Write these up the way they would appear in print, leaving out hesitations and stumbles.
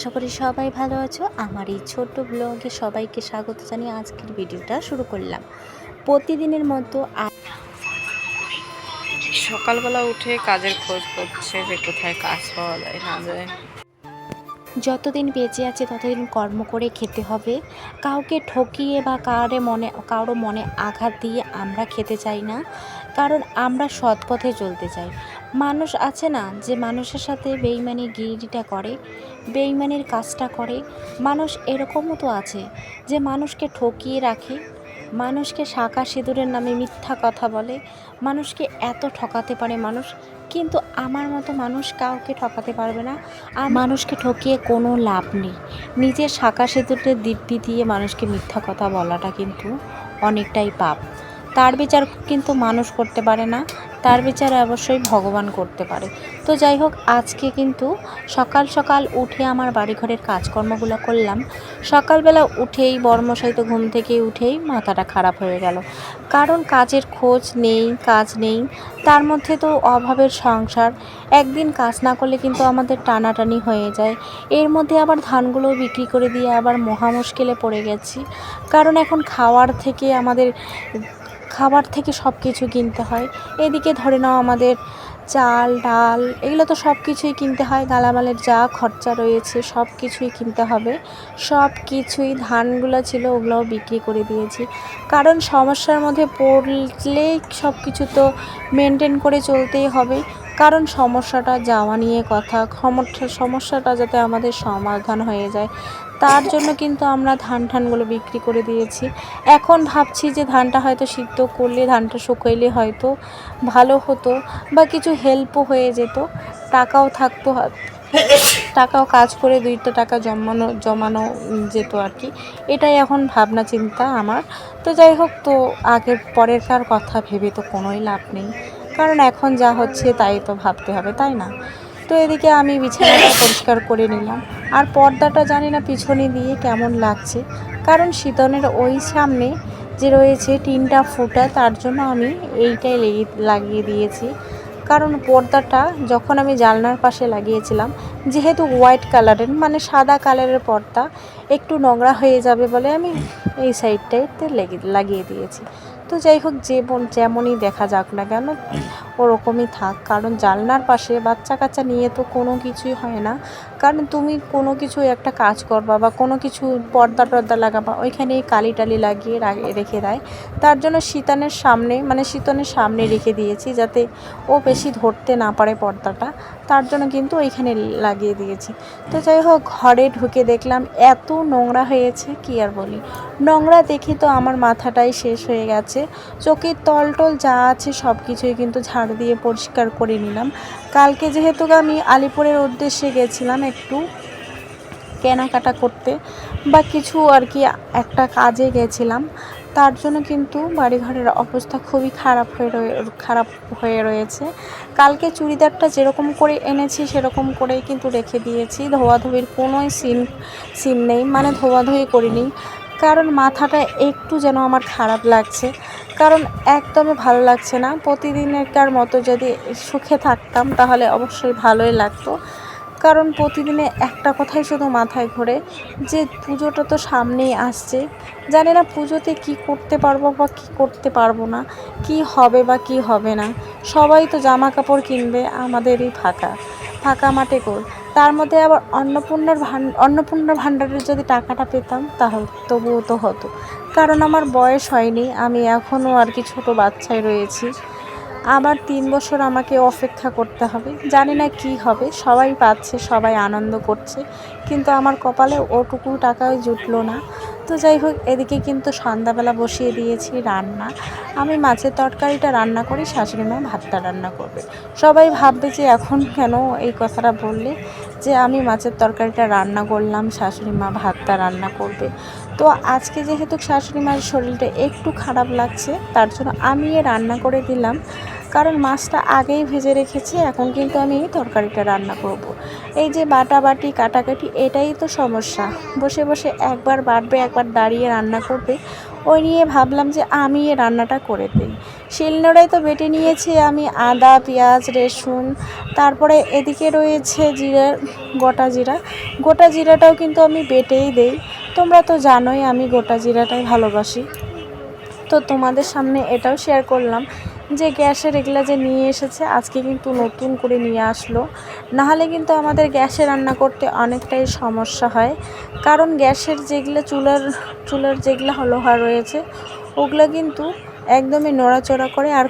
আশা করি সবাই ভালো আছো। আমার এই ছোট্ট ব্লগে সবাইকে স্বাগত জানিয়ে আজকের ভিডিওটা শুরু করলাম। প্রতিদিনের মতো সকালবেলা উঠে কাজের খোঁজ করছে যে কোথায় কাজ পাওয়া যায় না যায়। যতদিন বেঁচে আছে ততদিন কর্ম করে খেতে হবে। কাউকে ঠকিয়ে বা কারো মনে আঘাত দিয়ে আমরা খেতে চাই না, কারণ আমরা সৎ পথে চলতে চাই। মানুষ আছে না যে মানুষের সাথে গিরিটা করে, বেইমানির কাজটা করে। মানুষ এরকমও তো আছে যে মানুষকে ঠকিয়ে রাখে, মানুষকে শাঁখা সিঁদুরের নামে মিথ্যা কথা বলে, মানুষকে এত ঠকাতে পারে মানুষ। কিন্তু আমার মতো মানুষ কাউকে ঠকাতে পারবে না। আর মানুষকে ঠকিয়ে কোনো লাভ নেই। নিজের শাঁখা সিঁদুরের দিব্যি দিয়ে মানুষকে মিথ্যা কথা বলাটা কিন্তু অনেকটাই পাপ। তার বিচার কিন্তু মানুষ করতে পারে না, তার বিচার অবশ্যই ভগবান করতে পারে। তো যাই হোক, আজকে কিন্তু সকাল সকাল উঠে আমার বাড়িঘরের কাজকর্মগুলো করলাম। সকালবেলা উঠেই বর্মশাই তো ঘুম থেকে উঠেই মাথাটা খারাপ হয়ে গেল, কারণ কাজের খোঁজ নেই, কাজ নেই, তার মধ্যে তো অভাবের সংসার। একদিন কাজ না করলে কিন্তু আমাদের টানাটানি হয়ে যায়। এর মধ্যে আবার ধানগুলো বিক্রি করে দিয়ে আবার মহা মুশকিলে পড়ে গেছি, কারণ এখন খাবার থেকে সব কিছু কিনতে হয়। এদিকে ধরে নাও আমাদের চাল ডাল এগুলো তো সব কিছুই কিনতে হয়, গালামালের যা খরচা রয়েছে সব কিছুই কিনতে হবে। সব কিছুই ধানগুলো ছিল ওগুলোও বিক্রি করে দিয়েছি, কারণ সমস্যার মধ্যে পড়লেই সব কিছু তো মেনটেন করে চলতেই হবে। কারণ সমস্যাটা যাওয়া নিয়ে কথা, সমস্যাটা যাতে আমাদের সমাধান হয়ে যায়, তার জন্য কিন্তু আমরা ধানগুলো বিক্রি করে দিয়েছি। এখন ভাবছি যে ধানটা হয়তো সিদ্ধ করলে, ধানটা শুকাইলে হয়তো ভালো হতো, বা কিছু হেল্পও হয়ে যেত, টাকাও থাকতো, টাকাও কাজ করে 2টা টাকা জমানো যেত আর কি। এটাই এখন ভাবনা চিন্তা আমার। তো যাই হোক, তো আগের পরেরকার কথা ভেবে তো কোনোই লাভ নেই, কারণ এখন যা হচ্ছে তাই তো ভাবতে হবে, তাই না? তো এদিকে আমি বিছানাটা পরিষ্কার করে নিলাম, আর পর্দাটা জানি না পিছনে দিয়ে কেমন লাগছে, কারণ শীতনের ওই সামনে যে রয়েছে টিনটা ফুটা, তার জন্য আমি এইটাই লাগিয়ে দিয়েছি। কারণ পর্দাটা যখন আমি জানলার পাশে লাগিয়েছিলাম, যেহেতু হোয়াইট কালারের মানে সাদা কালারের পর্দা, একটু নোংরা হয়ে যাবে বলে আমি এই সাইডটাতে লাগিয়ে দিয়েছি। তো যাই হোক, যেমনই দেখা যাক না কেন, ওরকমই থাক, কারণ জানলার পাশে বাচ্চা কাচ্চা নিয়ে তো কোনো কিছুই হয় না। কারণ তুমি কোনো কিছু একটা কাজ করবা বা কোনো কিছু পর্দা লাগাবা, ওইখানে কালি টালি লাগিয়ে রেখে দেয়। তার জন্য শীতনের সামনে রেখে দিয়েছি, যাতে ও বেশি ধরতে না পারে পর্দাটা, তার জন্য কিন্তু ওইখানে লাগিয়ে দিয়েছি। তো যাই হোক, ঘরে ঢুকে দেখলাম এত নোংরা হয়েছে, কি আর বলি। নোংরা দেখে তো আমার মাথাটাই শেষ হয়ে গেছে। চোখের তলটল যা আছে সব কিছুই কিন্তু ঝাড় দিয়ে পরিষ্কার করে নিলাম। কালকে যেহেতু আমি আলিপুরের উদ্দেশ্যে গেছিলাম একটু কেনাকাটা করতে, বা কিছু আর কি একটা কাজে গেছিলাম, তার জন্য কিন্তু বাড়িঘরের অবস্থা খুবই খারাপ হয়ে রয়েছে। কালকে চুড়িদারটা যেরকম করে এনেছি সেরকম করেই কিন্তু রেখে দিয়েছি, ধোয়াধুয়ির কোনো সিন নেই, মানে ধোয়াধুয়ি করিনি। কারণ মাথাটা একটু যেন আমার খারাপ লাগছে, কারণ একদমই ভালো লাগছে না। প্রতিদিনেরকার মতো যদি সুখে থাকতাম তাহলে অবশ্যই ভালোই লাগতো, কারণ প্রতিদিনে একটা কথাই শুধু মাথায় ঘোরে যে পুজোটা তো সামনেই আসছে, জানি না পুজোতে কি করতে পারবো বা কি করতে পারবো না, কি হবে বা কি হবে না। সবাই তো জামা কাপড় কিনবে, আমাদেরই ফাঁকা ফাঁকা মাঠে গোল। তার মধ্যে আবার অন্নপূর্ণা ভাণ্ডারের যদি টাকাটা পেতাম তাহলে তবুও তো হতো, কারণ আমার বয়স হয়নি, আমি এখনও আর কি ছোটো বাচ্চায় রয়েছি। আবার 3 বছর আমাকে অপেক্ষা করতে হবে, জানি না কি হবে। সবাই পাচ্ছে, সবাই আনন্দ করছে, কিন্তু আমার কপালে ওটুকু টাকাও জুটলো না। তো যাই হোক, এদিকে কিন্তু সন্ধ্যাবেলা বসিয়ে দিয়েছি রান্না। আমি মাছের তরকারিটা রান্না করি, শাশুড়ি মা ভাতটা রান্না করবে। সবাই ভাববে যে এখন কেন এই কথাটা বললে, যে আমি মাছের তরকারিটা রান্না করলাম, শাশুড়ি মা ভাতটা রান্না করবে। তো আজকে যেহেতু শাশুড়ি মার শরীরটা একটু খারাপ লাগছে, তার জন্য আমি রান্না করে দিলাম, কারণ মাছটা আগেই ভেজে রেখেছি, এখন কিন্তু আমি তরকারিটা রান্না করব। এই যে বাটাবাটি কাটাকাটি, এটাই তো সমস্যা। বসে বসে একবার বাটবে, একবার দাঁড়িয়ে রান্না করবে, ওই নিয়ে ভাবলাম যে আমি এই রান্নাটা করে দিই। শিলনোড়ায় তো বেটে নিয়েছি আমি আদা, পেঁয়াজ, রসুন, তারপরে এদিকে রয়েছে জিরা, গোটা জিরা। গোটা জিরাটাও কিন্তু আমি বেটেই দেই। তোমরা তো জানোই আমি গোটা জিরাটাই ভালোবাসি। তো তোমাদের সামনে এটাও শেয়ার করলাম যে গ্যাসের এগুলা যে নিয়ে এসেছে আজকে কিন্তু নতুন করে নিয়ে আসলো। নাহলে কিন্তু আমাদের গ্যাসে রান্না করতে অনেকটাই সমস্যা হয়, কারণ গ্যাসের যেগুলো চুলার যেগুলো লোহা রয়েছে ওগুলো কিন্তু একদমই নড়াচড়া করে আর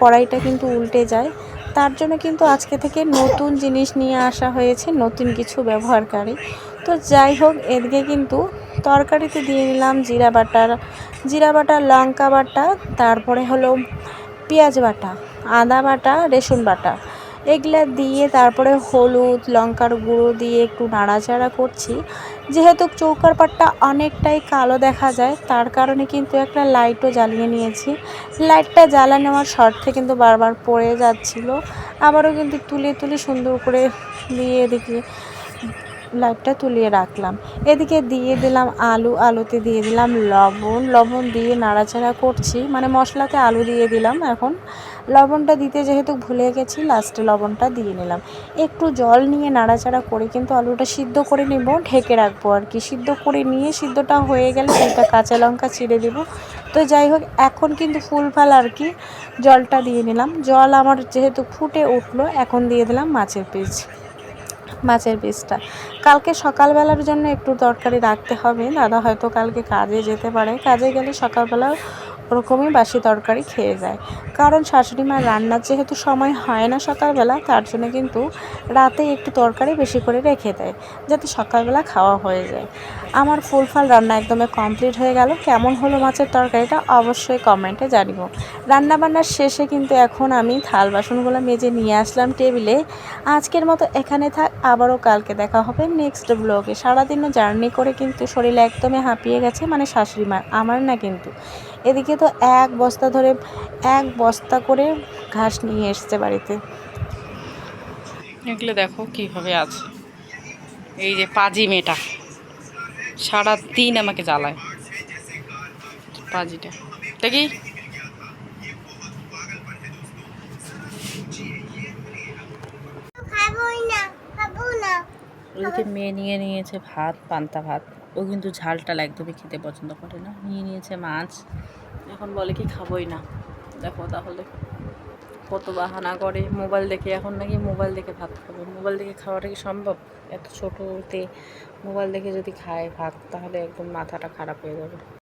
কড়াইটা কিন্তু উল্টে যায়। তার জন্য কিন্তু আজকে থেকে নতুন জিনিস নিয়ে আসা হয়েছে, নতুন কিছু ব্যবহারকারী। তো যাই হোক, এদিকে কিন্তু তরকারিতে দিয়ে নিলাম জিরা বাটা, লঙ্কা বাটা, তারপরে হলো পেঁয়াজ বাটা, আদা বাটা, রসুন বাটা, এগুলা দিয়ে তারপরে হলুদ, লঙ্কার গুঁড়ো দিয়ে একটু নাড়াচাড়া করছি। যেহেতু চৌকার পাটটা অনেকটাই কালো দেখা যায়, তার কারণে কিন্তু একটা লাইটও জ্বালিয়ে নিয়েছি। লাইটটা জ্বালানো আমার শর্টে কিন্তু বারবার পড়ে যাচ্ছিল, আবারও কিন্তু তুলে তুলে সুন্দর করে দিয়ে দেখি লাইটটা তুলিয়ে রাখলাম। এদিকে দিয়ে দিলাম আলুতে দিয়ে দিলাম লবণ দিয়ে নাড়াচাড়া করছি, মানে মশলাতে আলু দিয়ে দিলাম। এখন লবণটা দিতে যেহেতু ভুলে গেছি, লাস্টে লবণটা দিয়ে নিলাম। একটু জল নিয়ে নাড়াচাড়া করে কিন্তু আলুটা সিদ্ধ করে নেব, ঢেকে রাখবো আর কি। সিদ্ধ করে নিয়ে সিদ্ধটা হয়ে গেলে 2টা কাঁচা লঙ্কা চিড়ে দেবো। তো যাই হোক, এখন কিন্তু ফুলফাল আর কি জলটা দিয়ে নিলাম। জল আমার যেহেতু ফুটে উঠলো, এখন দিয়ে দিলাম মাছের পিসটা। কালকে সকালবেলার জন্য একটু তরকারি রাখতে হবে। দাদা হয়তো কালকে কাজে যেতে পারে, কাজে গেলে সকালবেলা ওরকমই বাসি তরকারি খেয়ে যায়। কারণ শাশুড়ি মার রান্নার যেহেতু সময় হয় না সকালবেলা, তার জন্য কিন্তু রাতে একটু তরকারি বেশি করে রেখে দেয়, যাতে সকালবেলা খাওয়া হয়ে যায়। আমার ফুলফাল রান্না একদমই কমপ্লিট হয়ে গেল। কেমন হলো মাছের তরকারিটা অবশ্যই কমেন্টে জানিও। রান্নাবান্নার শেষে কিন্তু এখন আমি থাল বাসনগুলো মেজে নিয়ে আসলাম টেবিলে। আজকের মতো এখানে থাক, আবারও কালকে দেখা হবে নেক্সট ব্লগে। সারাদিনও জার্নি করে কিন্তু শরীর একদমই হাঁপিয়ে গেছে, মানে শাশুড়ি মার, আমার না কিন্তু। এদিকে তো এক বস্তা করে ঘাস নিয়ে এসছে বাড়িতে। এগুলো দেখো কিভাবে আছে। এই যে পাজি মেয়েটা সারাদিন আমাকে জ্বালায়। পাজিটা দেখি। ওদিকে মেয়ে নিয়ে নিয়েছে ভাত, পান্তা ভাত। ও কিন্তু ঝাল টাল একদমই খেতে পছন্দ করে না। নিয়ে নিয়েছে মাছ, এখন বলে কি খাবোই না। দেখো তাহলে কত বাহানা করে। মোবাইল দেখে, এখন নাকি মোবাইল দেখে ভাত খাবে। মোবাইল দেখে খাওয়াটা কি সম্ভব? এত ছোটোতে মোবাইল দেখে যদি খায় ভাত, তাহলে একদম মাথাটা খারাপ হয়ে যাবে।